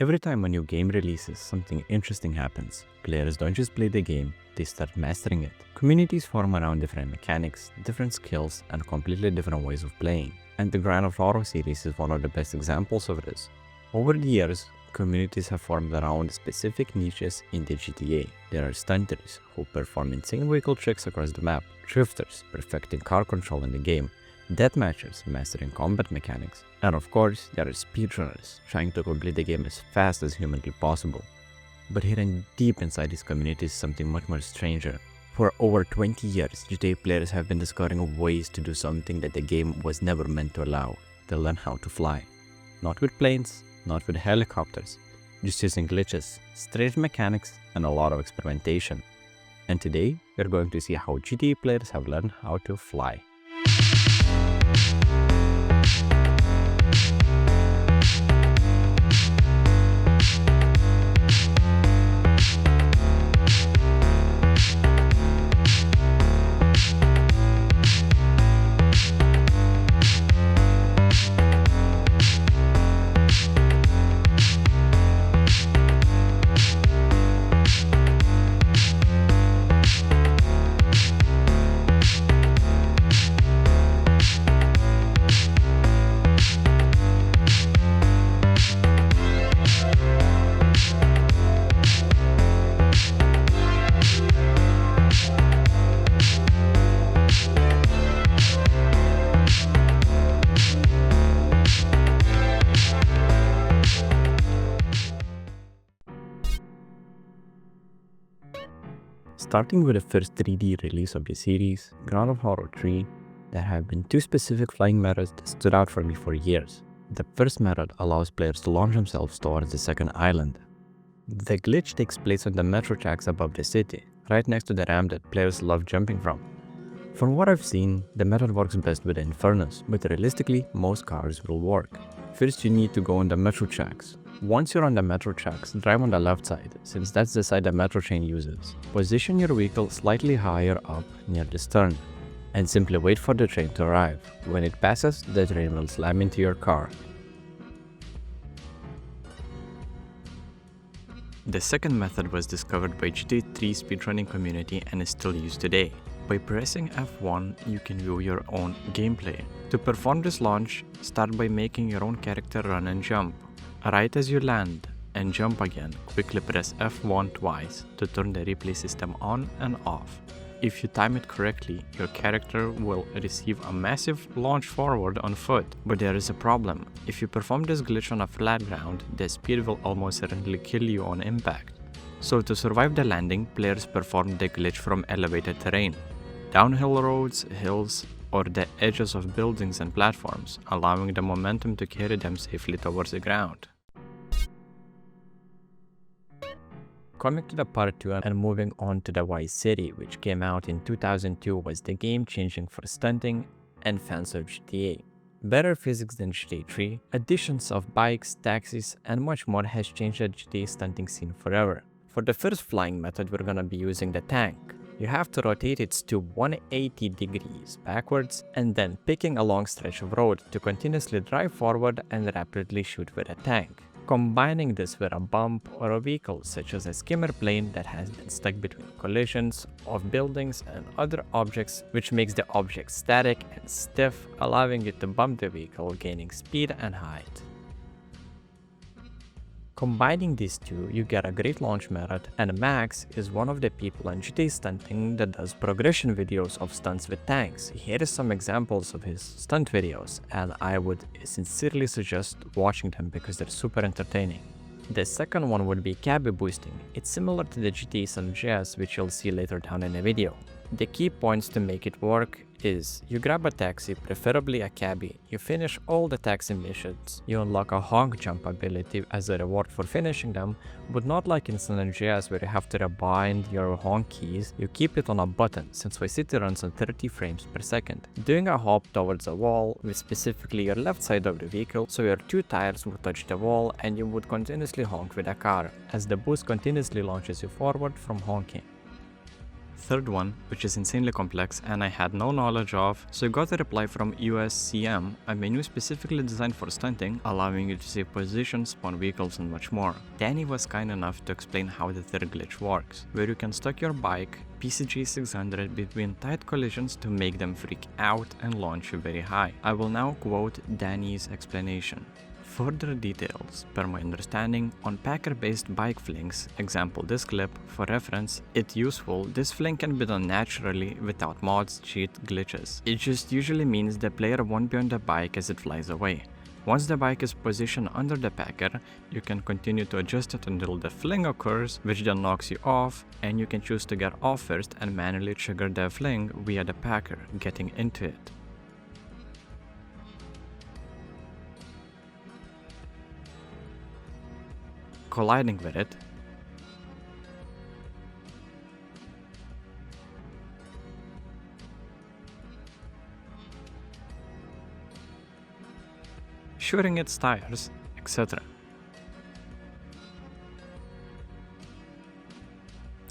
Every time a new game releases, something interesting happens. Players don't just play the game, they start mastering it. Communities form around different mechanics, different skills, and completely different ways of playing. And the Grand Theft Auto series is one of the best examples of this. Over the years, communities have formed around specific niches in the GTA. There are stunters who perform insane vehicle tricks across the map, drifters perfecting car control in the game, deathmatchers mastering combat mechanics, and of course, there are speedrunners trying to complete the game as fast as humanly possible. But hidden deep inside these communities is something much more stranger. For over 20 years, GTA players have been discovering ways to do something that the game was never meant to allow. They learn how to fly. Not with planes, not with helicopters, just using glitches, strange mechanics, and a lot of experimentation. And today, we're going to see how GTA players have learned how to fly. Starting with the first 3D release of the series, Grand Theft Auto 3, there have been two specific flying methods that stood out for me for years. The first method allows players to launch themselves towards the second island. The glitch takes place on the metro tracks above the city, right next to the ramp that players love jumping from. From what I've seen, the method works best with the Infernos, but realistically, most cars will work. First, you need to go on the metro tracks. Once you're on the metro tracks, drive on the left side, since that's the side the metro train uses. Position your vehicle slightly higher up near the stern, and simply wait for the train to arrive. When it passes, the train will slam into your car. The second method was discovered by GTA 3 speedrunning community and is still used today. By pressing F1, you can view your own gameplay. To perform this launch, start by making your own character run and jump. Right as you land and jump again, quickly press F1 twice to turn the replay system on and off. If you time it correctly, your character will receive a massive launch forward on foot. But there is a problem. If you perform this glitch on a flat ground, the speed will almost certainly kill you on impact. So to survive the landing, players perform the glitch from elevated terrain, downhill roads, hills, or the edges of buildings and platforms, allowing the momentum to carry them safely towards the ground. Coming to the part 2 and moving on to the Vice City, which came out in 2002, was the game changing for stunting and fans of GTA. Better physics than GTA 3, additions of bikes, taxis, and much more has changed the GTA stunting scene forever. For the first flying method, we're gonna be using the tank. You have to rotate it to 180 degrees backwards and then picking a long stretch of road to continuously drive forward and rapidly shoot with a tank. Combining this with a bump or a vehicle such as a skimmer plane that has been stuck between collisions of buildings and other objects, which makes the object static and stiff, allowing it to bump the vehicle, gaining speed and height. Combining these two, you get a great launch method, and Max is one of the people in GTA Stunting that does progression videos of stunts with tanks. Here is some examples of his stunt videos, and I would sincerely suggest watching them because they're super entertaining. The second one would be cabby boosting. It's similar to the GTA San Andreas, which you'll see later down in the video. The key points to make it work is you grab a taxi, preferably a cabbie, you finish all the taxi missions, you unlock a honk jump ability as a reward for finishing them, but not like in San Andreas where you have to rebind your honk keys, you keep it on a button since Vice City runs on 30 frames per second. Doing a hop towards a wall with specifically your left side of the vehicle, so your two tires would touch the wall and you would continuously honk with a car, as the boost continuously launches you forward from honking. Third one, which is insanely complex and I had no knowledge of, so I got a reply from USCM, a menu specifically designed for stunting, allowing you to save positions, spawn vehicles and much more. Danny was kind enough to explain how the third glitch works, where you can stuck your bike PCG 600 between tight collisions to make them freak out and launch you very high. I will now quote Danny's explanation. Further details, per my understanding, on packer-based bike flings, example this clip, for reference, it's useful, this fling can be done naturally without mods, cheat, glitches. It just usually means the player won't be on the bike as it flies away. Once the bike is positioned under the packer, you can continue to adjust it until the fling occurs, which then knocks you off, and you can choose to get off first and manually trigger the fling via the packer, getting into it. Colliding with it, shooting its tires, etc.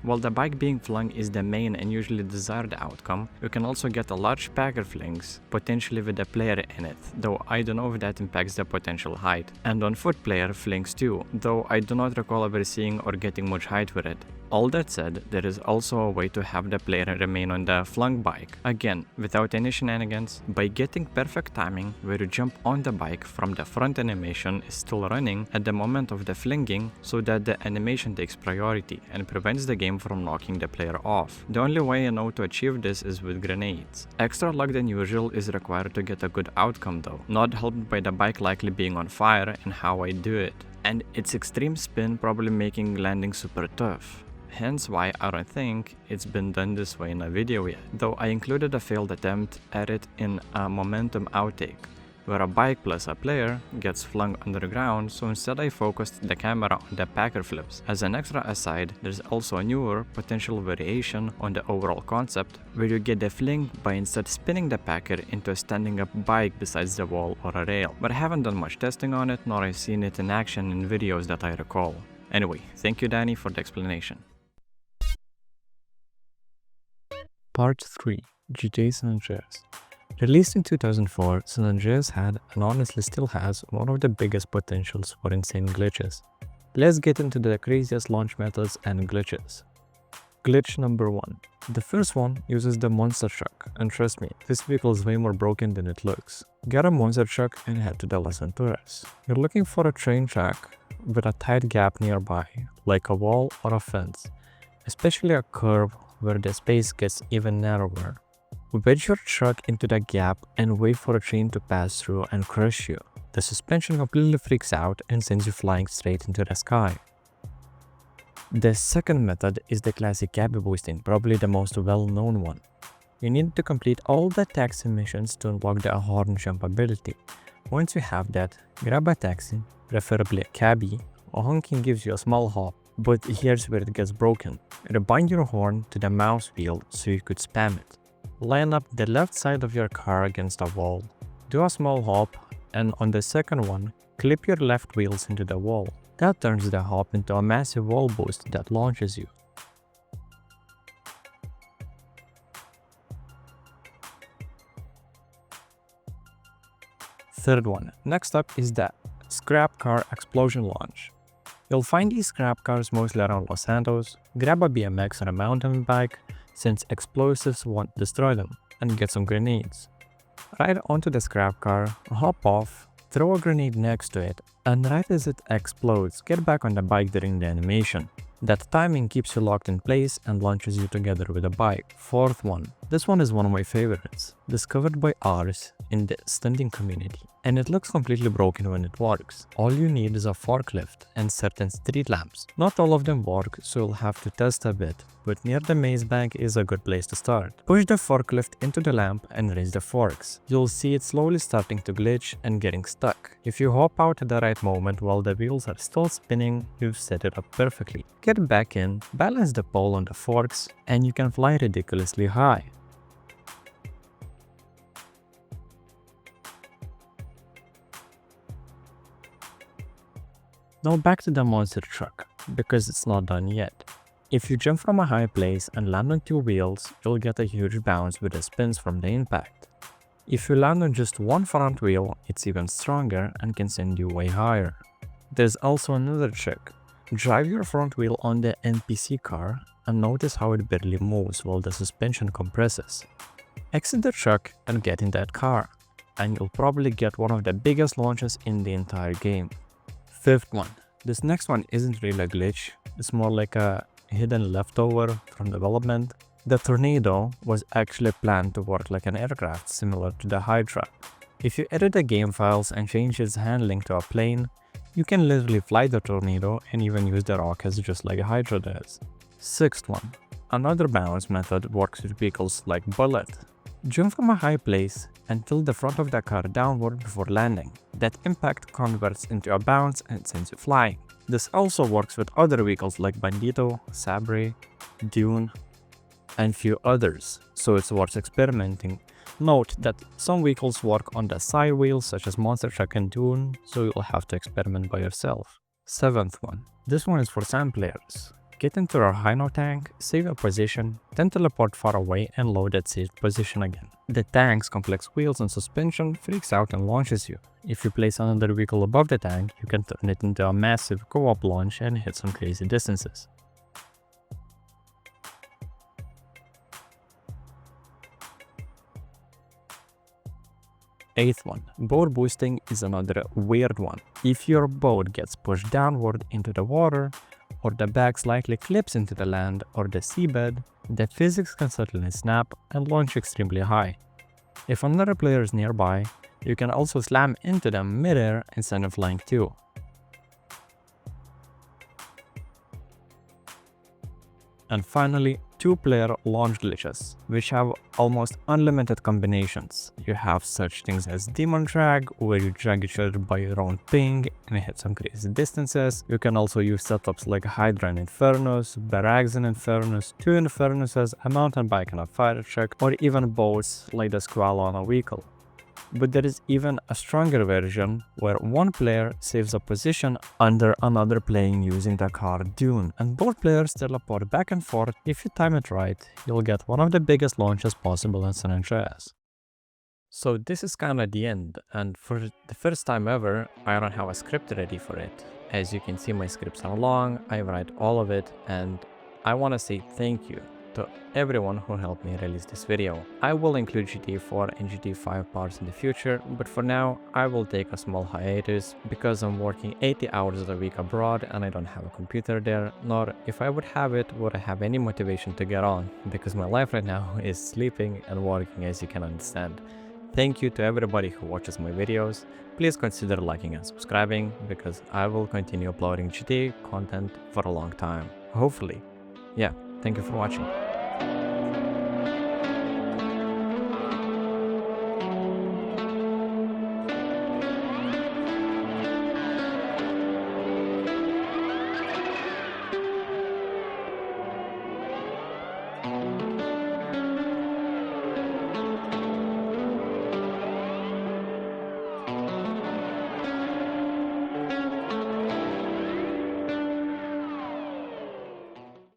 While the bike being flung is the main and usually desired outcome, you can also get a large packer flings, potentially with a player in it, though I don't know if that impacts the potential height. And on foot player flings too, though I do not recall ever seeing or getting much height with it. All that said, there is also a way to have the player remain on the flung bike, again, without any shenanigans, by getting perfect timing where you jump on the bike from the front animation is still running at the moment of the flinging so that the animation takes priority and prevents the game from knocking the player off. The only way I know to achieve this is with grenades. Extra luck than usual is required to get a good outcome though, not helped by the bike likely being on fire and how I do it. And its extreme spin probably making landing super tough. Hence why I don't think it's been done this way in a video yet, though I included a failed attempt at it in a momentum outtake, where a bike plus a player gets flung underground, so instead I focused the camera on the packer flips. As an extra aside, there's also a newer, potential variation on the overall concept, where you get the fling by instead spinning the packer into a standing up bike besides the wall or a rail, but I haven't done much testing on it, nor I've seen it in action in videos that I recall. Anyway, thank you Danny for the explanation. Part 3. GTA San Andreas. Released in 2004, San Andreas had, and honestly still has, one of the biggest potentials for insane glitches. Let's get into the craziest launch methods and glitches. Glitch number 1. The first one uses the monster truck, and trust me, this vehicle is way more broken than it looks. Get a monster truck and head to the Las Venturas. You're looking for a train track with a tight gap nearby, like a wall or a fence, especially a curve where the space gets even narrower. Wedge your truck into the gap and wait for a train to pass through and crush you. The suspension completely freaks out and sends you flying straight into the sky. The second method is the classic cabby boosting, probably the most well-known one. You need to complete all the taxi missions to unlock the horn jump ability. Once you have that, grab a taxi, preferably a cabbie. Honking gives you a small hop, but here's where it gets broken. Rebind your horn to the mouse wheel so you could spam it. Line up the left side of your car against a wall. Do a small hop, and on the second one, clip your left wheels into the wall. That turns the hop into a massive wall boost that launches you. Third one. Next up is the scrap car explosion launch. You'll find these scrap cars mostly around Los Santos. Grab a BMX or a mountain bike, since explosives won't destroy them, and get some grenades. Ride onto the scrap car, hop off, throw a grenade next to it, and right as it explodes, get back on the bike during the animation. That timing keeps you locked in place and launches you together with a bike. Fourth one. This one is one of my favorites, discovered by ours in the stunting community, and it looks completely broken when it works. All you need is a forklift and certain street lamps. Not all of them work, so you'll have to test a bit, but near the maze bank is a good place to start. Push the forklift into the lamp and raise the forks. You'll see it slowly starting to glitch and getting stuck. If you hop out at the right moment while the wheels are still spinning, you've set it up perfectly. Get back in, balance the pole on the forks, and you can fly ridiculously high. Now back to the monster truck, because it's not done yet. If you jump from a high place and land on two wheels, you'll get a huge bounce with the spins from the impact. If you land on just one front wheel, it's even stronger and can send you way higher. There's also another trick. Drive your front wheel on the NPC car and notice how it barely moves while the suspension compresses. Exit the truck and get in that car, and you'll probably get one of the biggest launches in the entire game. Fifth one. This next one isn't really a glitch, it's more like a hidden leftover from development. The tornado was actually planned to work like an aircraft similar to the Hydra. If you edit the game files and change its handling to a plane, you can literally fly the tornado and even use the rockets just like a Hydra does. Sixth one. Another bounce method works with vehicles like Bullet. Jump from a high place and tilt the front of the car downward before landing. That impact converts into a bounce and sends you flying. This also works with other vehicles like Bandito, Sabre, Dune, and few others, so it's worth experimenting. Note that some vehicles work on the side wheels such as Monster Truck and Dune, so you'll have to experiment by yourself. Seventh one. This one is for sand players. Get into a Rhino tank, save a position, then teleport far away and load that saved position again. The tank's complex wheels and suspension freaks out and launches you. If you place another vehicle above the tank, you can turn it into a massive co-op launch and hit some crazy distances. Eighth one. Boat boosting is another weird one. If your boat gets pushed downward into the water, or the back slightly clips into the land or the seabed, the physics can suddenly snap and launch extremely high. If another player is nearby, you can also slam into them midair and send them flying too. And finally, two-player launch glitches, which have almost unlimited combinations. You have such things as Demon Drag, where you drag each other by your own ping and hit some crazy distances. You can also use setups like Hydra and Infernos, Barracks and Infernos, two Infernuses, a mountain bike and a fire truck, or even boats like the Squall on a vehicle. But there is even a stronger version where one player saves a position under another plane using the car Dune, and both players teleport back and forth. If you time it right, you'll get one of the biggest launches possible in San Andreas. So this is kinda the end, and for the first time ever, I don't have a script ready for it. As you can see, my scripts are long, I write all of it, and I wanna say thank you to everyone who helped me release this video. I will include GTA 4 and GTA 5 parts in the future, but for now I will take a small hiatus because I'm working 80 hours a week abroad and I don't have a computer there, nor if I would have it would I have any motivation to get on, because my life right now is sleeping and working, as you can understand. Thank you to everybody who watches my videos. Please consider liking and subscribing, because I will continue uploading GTA content for a long time, hopefully. Yeah, thank you for watching.